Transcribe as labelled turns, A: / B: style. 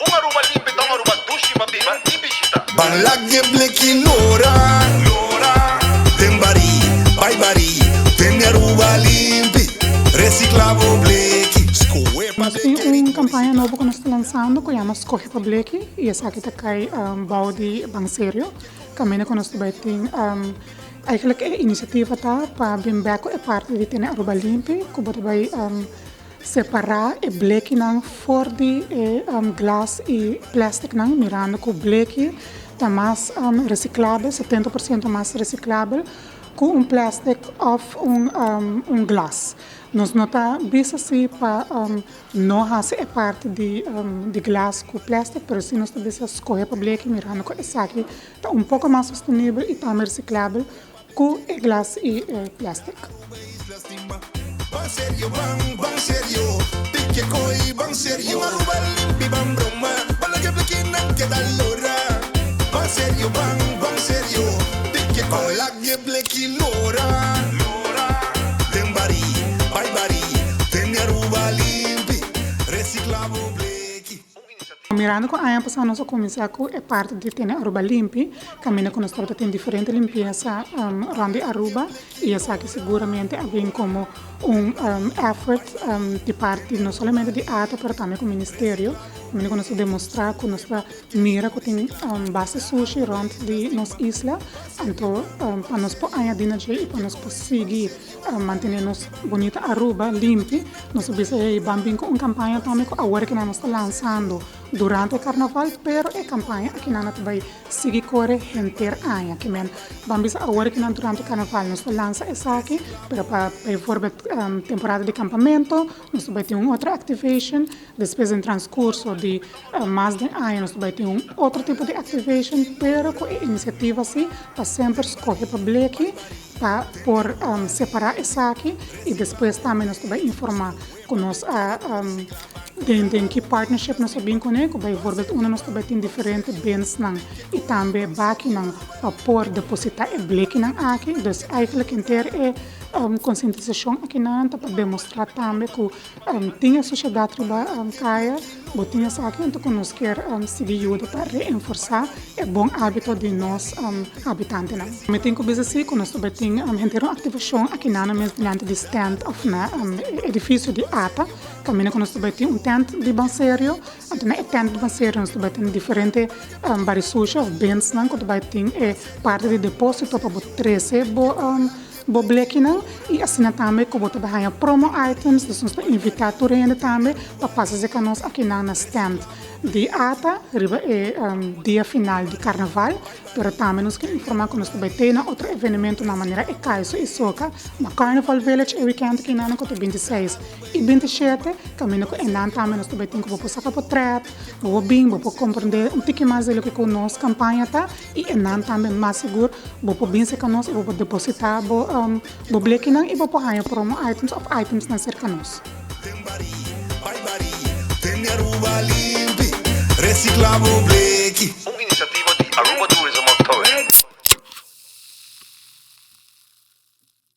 A: Uma Aruba limpa, uma Aruba dushi, babiba e bichita.
B: Ban lagye bleki lora, tem bari, bai bari, tem minha Aruba limpi, reciclavo bleki.
C: Nós temos uma campanha nova que nós estamos lançando, que chama Escorre para Blake, e essa aqui está cai balde bem sério. Caminho que nós também tem, eigenlijk a iniciativa tá para bem beco é parte de ter Aruba limpi, que você vai separar o blake não for de glas e plástico não, mirando que o blake está mais reciclável, 70% mais reciclável, com plástico ou glas. Nós não está visto assim para não fazer parte de glas com plástico, mas sim nós está visto escolher para blake, mirando que essa aqui está pouco mais sustentável e também reciclável com glas e plástico.
B: Ban serio, pique coi, ban serio. Uma Aruba limpi, ban broma, ban lagye bleki não queda lora. Ban serio, pique coi, lagye bleki lora. Tem bari, bai bari, tem minha Aruba limpi, reciclavo bleki.
C: Mirando com a ano passado nossa comissão é parte de ter Aruba limpi, caminho que nós estamos tendo diferente limpeza rande Aruba e essa que seguramente vem como effort de parte não somente de ATA, mas também com o Ministério. Caminho que nós demonstrar que nós mira que tem base sushi rond de nossa isla, então para nós añadir e para nós seguir manter nossa bonita Aruba limpi, nós vamos com uma campanha também que agora que nós estamos lançando durante o carnaval, pero a campanha aqui nós vai seguir corre inteira ano, que men vamos agora que nós durante o carnaval nós lança essa aqui, pero para temporada de campamento, nós vai ter outra activation, depois em transcurso de mais de ano nós vai ter outro tipo de activation, pero com iniciativa assim, para sempre escolher para Blake, para por separar essa aqui e depois também nós vai informar com nós tem que partnership nós sabem com ele, vai voorbeeld nós também tem diferentes bens não e também baki não para por depositar o Blake não aqui, então eigenlijk inteiro é conscientização aqui não para demonstrar também que tem a sociedade caia, botinha aqui então que nós quer seguir ajuda para reforçar o bom hábito de nós habitantes não. Me tem que dizer assim que nós também tem uma ativação aqui não mesmo diante de stand of na edifício de ATA, caminho que nós também tem tent de banseiro, então na tent de banseiro nós também tem diferentes barisucha ou bens não que também tem parte de depósito para botar Blake não e assim também que botar bahia promo items, então nós invitar turende também para passar com nós aqui na stand de ATA, riba é dia final de carnaval, pero também nós queremos informar que nós também tem outro evento na maneira é caiso e soca, na Carnival Village é weekend aqui na que 26 e 27, caminho que não também nós também tem que vou sacar portrait, vou bem, vou compreender pouquinho mais do que com nós campanha tá e não também mais seguro, vou bem se com nós e vou depositar vou Blake não e vou pôr promo items of items na cerca nós.
B: Tem minha Aruba limpi, reciclavo bleki.
A: Uma iniciativa de Aruba Tourism.